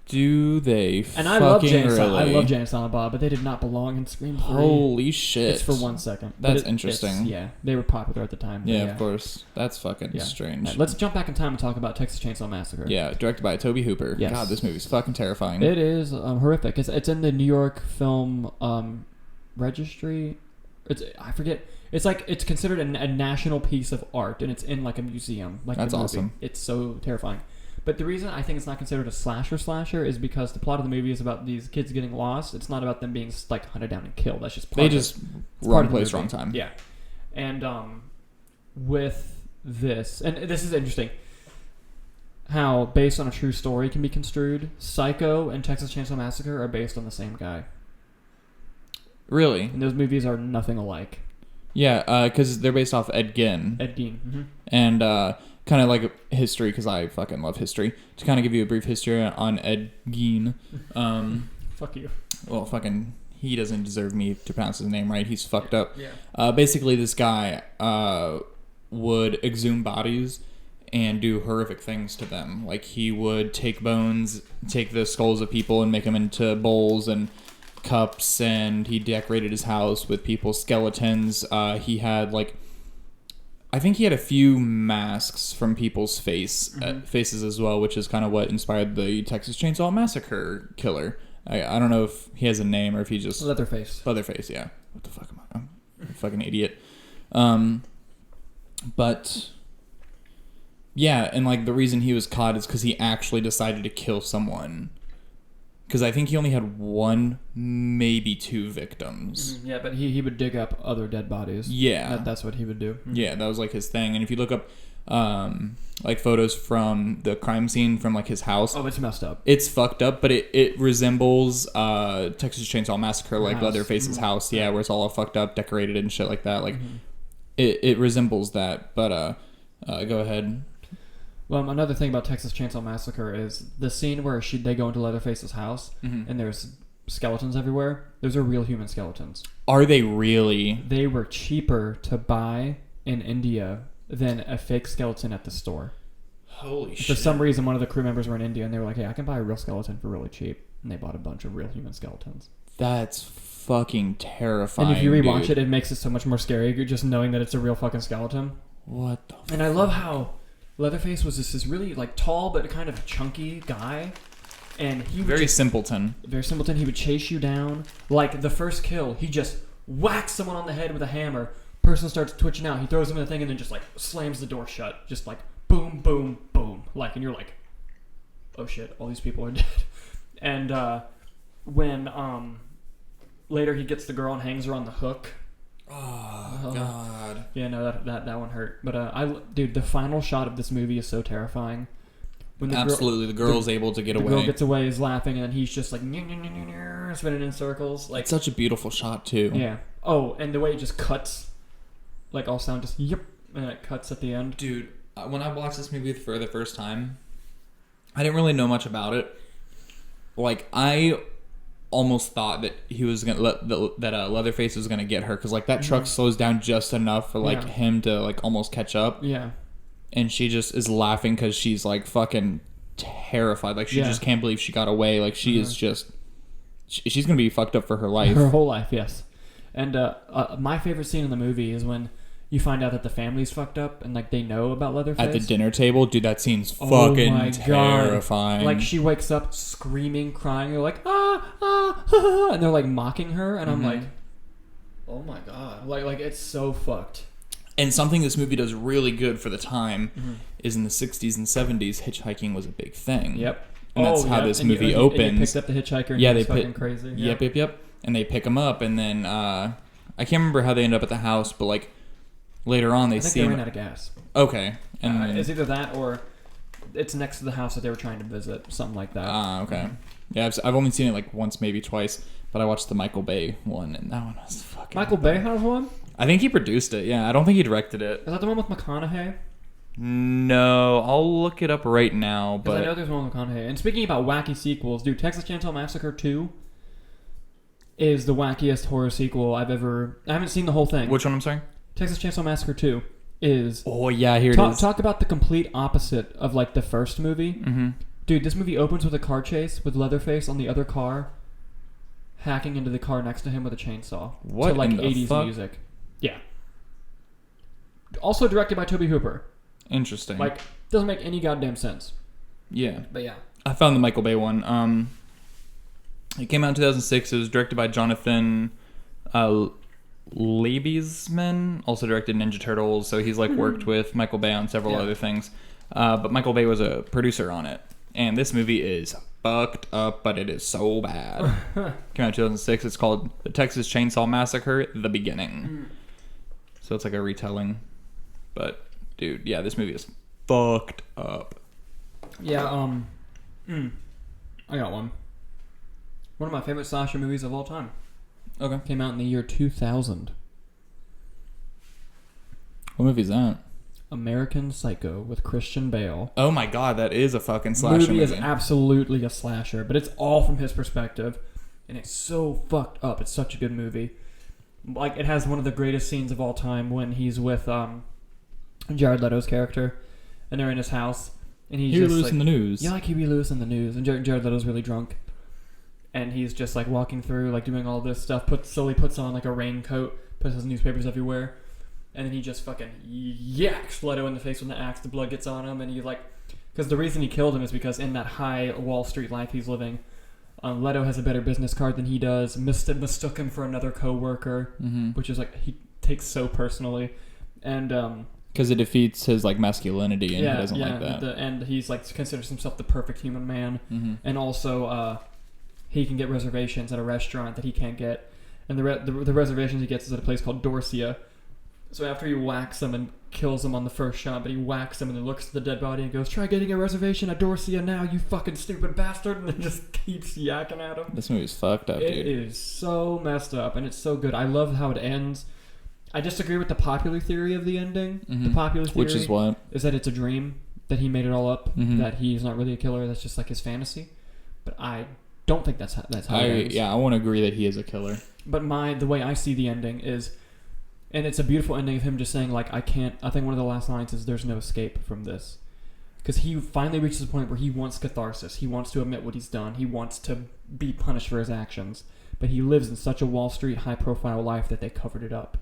Do they? And I love Jay and Silent Bob, but they did not belong in Scream 3. Holy shit! It's for 1 second. That's interesting. Yeah, they were popular at the time. Yeah, of course. That's fucking strange. Right, let's jump back in time and talk about Texas Chainsaw Massacre. Yeah, directed by Tobe Hooper. Yes. God, this movie's fucking terrifying. It is horrific. It's in the New York Film Registry. I forget. It's like it's considered a national piece of art, and it's in like a museum. Like that's awesome. It's so terrifying. But the reason I think it's not considered a slasher is because the plot of the movie is about these kids getting lost. It's not about them being like hunted down and killed. That's just wrong place, wrong time. Yeah, And with this, and this is interesting, how based on a true story can be construed. Psycho and Texas Chainsaw Massacre are based on the same guy. Really? And those movies are nothing alike. Yeah, because they're based off Ed Gein. Ed Gein. Mm-hmm. And kind of like history, because I fucking love history. To kind of give you a brief history on Ed Gein. Fuck you. Well, fucking, he doesn't deserve me to pronounce his name right. He's fucked up. Yeah. Basically, this guy would exhume bodies and do horrific things to them. Like, he would take bones, take the skulls of people and make them into bowls and cups, and he decorated his house with people's skeletons. He had, like, I think he had a few masks from people's faces as well, which is kind of what inspired the Texas Chainsaw Massacre killer. I don't know if he has a name or if he just... Leatherface, yeah. What the fuck am I? I'm a fucking idiot. But... yeah, and like the reason he was caught is because he actually decided to kill someone. Because I think he only had one, maybe two victims. Mm-hmm. Yeah, but he would dig up other dead bodies. Yeah. That's what he would do. Mm-hmm. Yeah, that was like his thing. And if you look up like photos from the crime scene from like his house. Oh, it's messed up. It's fucked up, but it resembles Texas Chainsaw Massacre, like Leatherface's house. Yeah, where it's all fucked up, decorated and shit like that. Like it resembles that. But go ahead. Well, another thing about Texas Chainsaw Massacre is the scene where they go into Leatherface's house and there's skeletons everywhere. Those are real human skeletons. Are they really? They were cheaper to buy in India than a fake skeleton at the store. Holy shit. For some reason, one of the crew members were in India and they were like, hey, I can buy a real skeleton for really cheap. And they bought a bunch of real human skeletons. That's fucking terrifying. And if you rewatch it, it makes it so much more scary. You're just knowing that it's a real fucking skeleton. What the And I love how Leatherface was just this really like tall but kind of chunky guy, and he would very simpleton. Very simpleton. He would chase you down. Like the first kill, he just whacks someone on the head with a hammer. Person starts twitching out. He throws him in the thing and then just like slams the door shut. Just like boom, boom, boom. Like, and you're like, oh shit, all these people are dead. And when later he gets the girl and hangs her on the hook. Oh God! Yeah, no, that one hurt. But dude, the final shot of this movie is so terrifying. When the girl's able to get away. The girl gets away, is laughing, and then he's just like spinning in circles. Like it's such a beautiful shot too. Yeah. Oh, and the way it just cuts, like all sound just yep, and it cuts at the end. Dude, when I watched this movie for the first time, I didn't really know much about it. Like I almost thought that he was gonna Leatherface was gonna get her because like that truck slows down just enough for like him to like almost catch up. Yeah, and she just is laughing because she's like fucking terrified. Like she just can't believe she got away. Like she is just she's gonna be fucked up for her life. Her whole life, yes. And my favorite scene in the movie is when you find out that the family's fucked up and like they know about Leatherface at the dinner table. Dude, that scene's fucking terrifying. Like she wakes up screaming, crying. They're like ah, and they're like mocking her, and I'm like, oh my god, like it's so fucked. And something this movie does really good for the time is in the 60s and 70s, hitchhiking was a big thing. Yep. And that's how this movie opens. And he picked up the hitchhiker and he's fucking crazy. Yep. And they pick him up, and then I can't remember how they end up at the house, but like later on they see they him. ran out of gas. Okay. And it's either that or it's next to the house that they were trying to visit, something like that. Okay. Yeah, I've only seen it like once, maybe twice, but I watched the Michael Bay one, and that one was fucking... Michael Bay has one? I think he produced it, yeah. I don't think he directed it. Is that the one with McConaughey? No, I'll look it up right now, but... Because I know there's one with McConaughey. And speaking about wacky sequels, dude, Texas Chainsaw Massacre 2 is the wackiest horror sequel I've ever... I haven't seen the whole thing. Which one, I'm sorry? Texas Chainsaw Massacre 2 is... Oh, yeah, here it is. Talk about the complete opposite of, like, the first movie. Mm-hmm. Dude, this movie opens with a car chase with Leatherface on the other car, hacking into the car next to him with a chainsaw. What to, like, in the 80s fuck? music. Yeah. Also directed by Tobe Hooper. Interesting. Like, doesn't make any goddamn sense. Yeah. But yeah. I found the Michael Bay one. It came out in 2006. It was directed by Jonathan Liebesman, also directed Ninja Turtles, so he's like worked with Michael Bay on several other things. But Michael Bay was a producer on it. And this movie is fucked up, but it is so bad. Came out in 2006. It's called The Texas Chainsaw Massacre: The Beginning. So it's like a retelling. But, dude, yeah, this movie is fucked up. Yeah, I got one. One of my favorite slasher movies of all time. Okay. Came out in the year 2000. What movie is that? American Psycho with Christian Bale. Oh my god, that is a fucking slasher movie. Is absolutely a slasher, but it's all from his perspective, and it's so fucked up. It's such a good movie. Like, it has one of the greatest scenes of all time when he's with Jared Leto's character, and they're in his house, and he's Huey just Lewis like, in the news. Yeah, like Huey Lewis in the news, and Jared Leto's really drunk, and he's just like walking through, like doing all this stuff. Slowly puts on like a raincoat, puts his newspapers everywhere. And then he just fucking yaks Leto in the face with the axe. The blood gets on him, and he like, because the reason he killed him is because in that high Wall Street life he's living, Leto has a better business card than he does. Mistook him for another co-worker, which is like he takes so personally, and because it defeats his like masculinity, and he doesn't like that. And he's like considers himself the perfect human man, and also he can get reservations at a restaurant that he can't get, and the reservations he gets is at a place called Dorsia. So after he whacks him and kills him on the first shot, but he whacks him and then looks at the dead body and goes, "Try getting a reservation at Dorsia now, you fucking stupid bastard," and then just keeps yakking at him. This movie's fucked up, dude. It is so messed up, and it's so good. I love how it ends. I disagree with the popular theory of the ending. The popular theory, which is what? Is that it's a dream, that he made it all up, that he's not really a killer, that's just like his fantasy. But I don't think that's how it ends. Yeah, I won't agree that he is a killer. But the way I see the ending is... And it's a beautiful ending of him just saying, like, I think one of the last lines is, "There's no escape from this." Because he finally reaches a point where he wants catharsis. He wants to admit what he's done. He wants to be punished for his actions. But he lives in such a Wall Street high-profile life that they covered it up.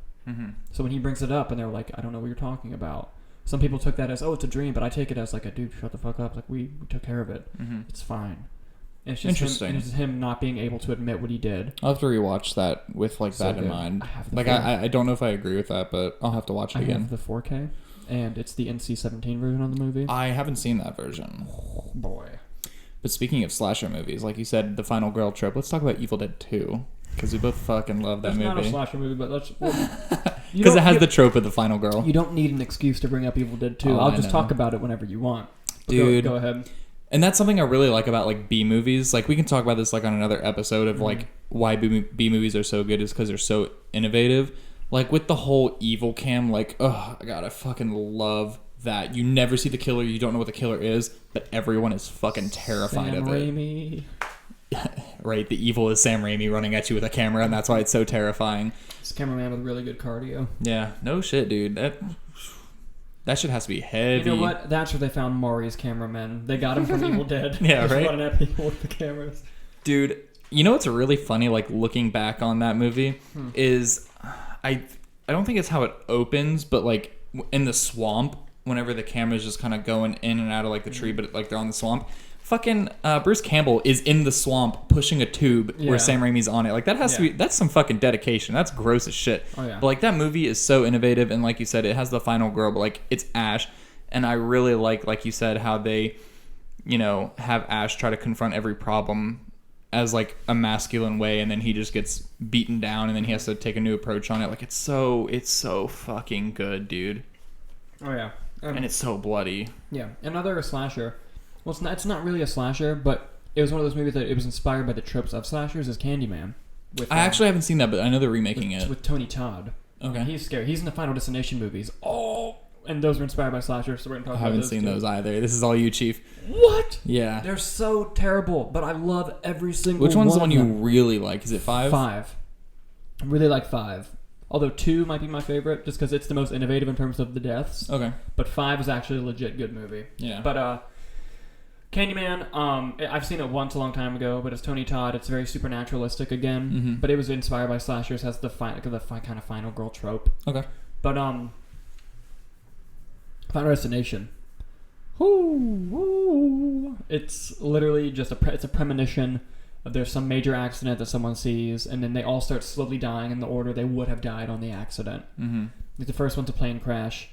So when he brings it up and they're like, "I don't know what you're talking about." Some people took that as, "Oh, it's a dream," but I take it as, like, a dude, shut the fuck up. Like, we took care of it. It's fine. And it's just interesting. It's just him not being able to admit what he did. I'll have to rewatch that with like that in mind. I don't know if I agree with that, but I'll have to watch it again. I have the 4K, and it's the NC-17 version of the movie. I haven't seen that version. Oh, boy. But speaking of slasher movies, like you said, the final girl trope. Let's talk about Evil Dead 2 because we both fucking love that movie. It's not a slasher movie, but let's. Because it has the trope of the final girl. You don't need an excuse to bring up Evil Dead 2. I'll just talk about it whenever you want. Dude, go ahead. And that's something I really like about like B movies. Like we can talk about this like on another episode of like why B movies are so good is because they're so innovative. Like with the whole evil cam, like oh god, I fucking love that. You never see the killer, you don't know what the killer is, but everyone is fucking terrified Sam of Raimi. it. Right, the evil is Sam Raimi running at you with a camera, and that's why it's so terrifying. This cameraman with really good cardio. Yeah, no shit, dude. That shit has to be heavy. You know what? That's where they found Maury's cameraman. They got him from Evil Dead. Yeah, just right? running at people with the cameras. Dude, you know what's really funny, like, looking back on that movie, is I don't think it's how it opens, but, like, in the swamp, whenever the camera's just kind of going in and out of, like, the tree, but, like, they're on the swamp, fucking Bruce Campbell is in the swamp pushing a tube where Sam Raimi's on it. Like, that has to be... That's some fucking dedication. That's gross as shit. Oh, yeah. But, like, that movie is so innovative, and like you said, it has the final girl, but, like, it's Ash, and I really like you said, how they, you know, have Ash try to confront every problem as, like, a masculine way, and then he just gets beaten down, and then he has to take a new approach on it. Like, it's so fucking good, dude. Oh, yeah. And it's so bloody. Yeah. Another slasher... Well, it's not really a slasher, but it was one of those movies that it was inspired by the tropes of slashers. Is Candyman? I actually haven't seen that, but I know they're remaking it with Tony Todd. Okay, he's scary. He's in the Final Destination movies. Oh, and those were inspired by slashers. So we're gonna talk about those. I haven't seen those either. This is all you, Chief. What? Yeah, they're so terrible, but I love every single. Which one's the one you them. really like? Is it 5? 5. I really like 5. Although 2 might be my favorite, just because it's the most innovative in terms of the deaths. Okay, but 5 is actually a legit good movie. Yeah, but Candyman, I've seen it once a long time ago, but it's Tony Todd. It's very supernaturalistic again, but it was inspired by slashers, has the kind of final girl trope. Okay. But Final Destination. Woo. It's literally just it's a premonition of there's some major accident that someone sees, and then they all start slowly dying in the order they would have died on the accident. Like the first one's a plane crash.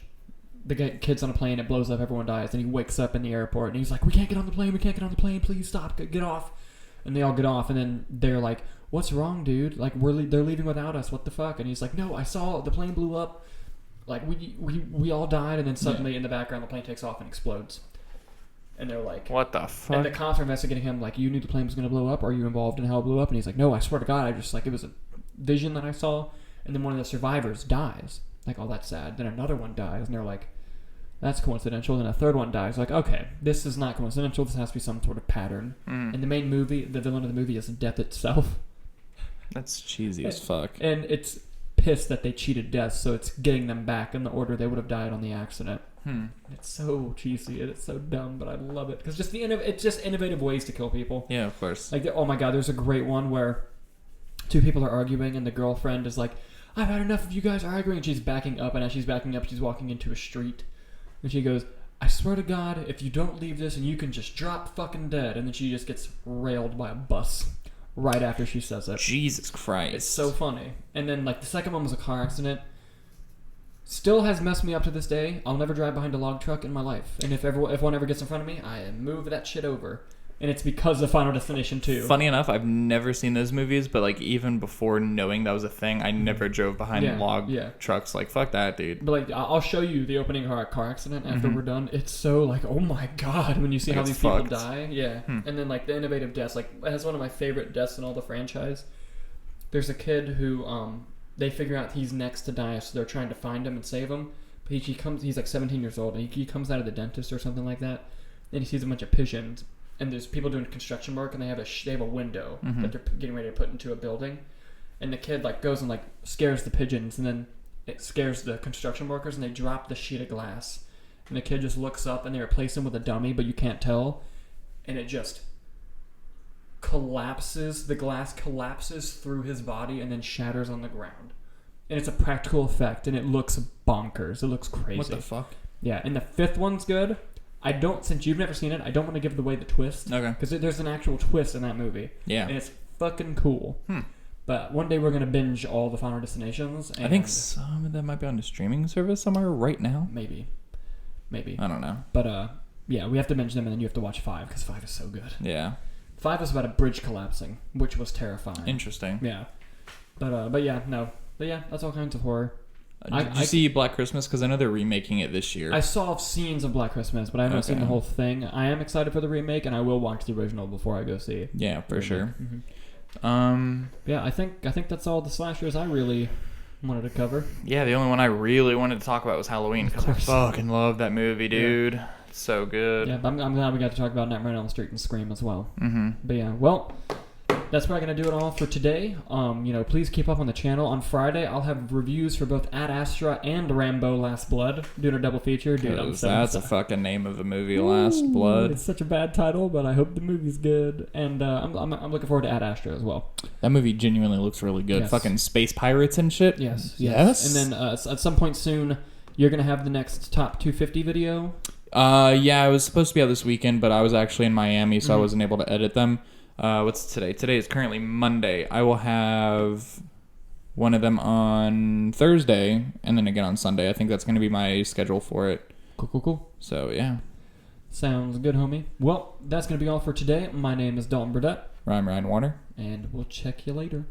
The kid's on a plane, it blows up, everyone dies, and he wakes up in the airport, and he's like, we can't get on the plane, please stop, get off. And they all get off, and then they're like, what's wrong, dude? Like, they're leaving without us, what the fuck? And he's like, no, I saw the plane blew up, like we all died, and then suddenly in the background the plane takes off and explodes. And they're like, what the fuck? And the cops are investigating him, like, you knew the plane was going to blow up? Are you involved in how it blew up? And he's like, no, I swear to God, I just, like, it was a vision that I saw. And then one of the survivors dies. Like, oh, that's sad. Then another one dies, and they're like, that's coincidental. Then a third one dies. Like, okay, this is not coincidental. This has to be some sort of pattern. And the main movie, the villain of the movie is death itself. That's cheesy as fuck. And it's pissed that they cheated death, so it's getting them back in the order they would have died on the accident. It's so cheesy and it's so dumb, but I love it because it's just innovative ways to kill people. Yeah, of course. Like, oh my God, there's a great one where two people are arguing and the girlfriend is like, I've had enough of you guys arguing, and she's backing up, and as she's backing up, she's walking into a street, and she goes, I swear to God, if you don't leave this, and you can just drop fucking dead, and then she just gets railed by a bus right after she says it. Jesus Christ. It's so funny. And then, like, the second one was a car accident. Still has messed me up to this day. I'll never drive behind a log truck in my life. And if one ever gets in front of me, I move that shit over. And it's because of Final Destination 2. Funny enough, I've never seen those movies, but like even before knowing that was a thing, I never drove behind log trucks. Like, fuck that, dude. But like, I'll show you the opening car accident after we're done. It's so like, oh my God, when you see how these people die. Yeah. And then like the innovative deaths, like it has one of my favorite deaths in all the franchise. There's a kid who they figure out he's next to die, so they're trying to find him and save him. But he's like 17 years old, and he comes out of the dentist or something like that, and he sees a bunch of pigeons, and there's people doing construction work, and they have a window that they're getting ready to put into a building, and the kid like goes and like scares the pigeons, and then it scares the construction workers, and they drop the sheet of glass, and the kid just looks up, and they replace him with a dummy, but you can't tell, and it just collapses. The glass collapses through his body and then shatters on the ground. And it's a practical effect, and it looks bonkers. It looks crazy. What the fuck? Yeah, and the fifth one's good. Since you've never seen it, I don't want to give away the twist. Okay. Because there's an actual twist in that movie. Yeah. And it's fucking cool. But one day we're going to binge all the Final Destinations. And I think some of them might be on a streaming service somewhere right now. Maybe. I don't know. But, yeah, we have to binge them, and then you have to watch 5, because 5 is so good. Yeah. 5 is about a bridge collapsing, which was terrifying. Interesting. Yeah. But yeah, no. But yeah, that's all kinds of horror. Did you see Black Christmas? Because I know they're remaking it this year. I saw scenes of Black Christmas, but I haven't seen the whole thing. I am excited for the remake, and I will watch the original before I go see it. Yeah, for sure. Yeah, I think that's all the slashers I really wanted to cover. Yeah, the only one I really wanted to talk about was Halloween, because I fucking love that movie, dude. Yeah. It's so good. Yeah, but I'm glad we got to talk about Nightmare on Elm Street and Scream as well. But yeah, well, that's probably going to do it all for today. Please keep up on the channel. On Friday, I'll have reviews for both Ad Astra and Rambo Last Blood. Doing a double feature. Dude, that's a fucking name of a movie, Last Blood. It's such a bad title, but I hope the movie's good. And I'm looking forward to Ad Astra as well. That movie genuinely looks really good. Yes. Fucking space pirates and shit. Yes. And then at some point soon, you're going to have the next top 250 video. Yeah, it was supposed to be out this weekend, but I was actually in Miami, so I wasn't able to edit them. What's today? Today is currently Monday. I will have one of them on Thursday, and then again on Sunday. I think that's going to be my schedule for it. Cool. So, yeah. Sounds good, homie. Well, that's going to be all for today. My name is Dalton Burdett. I'm Ryan Warner. And we'll check you later.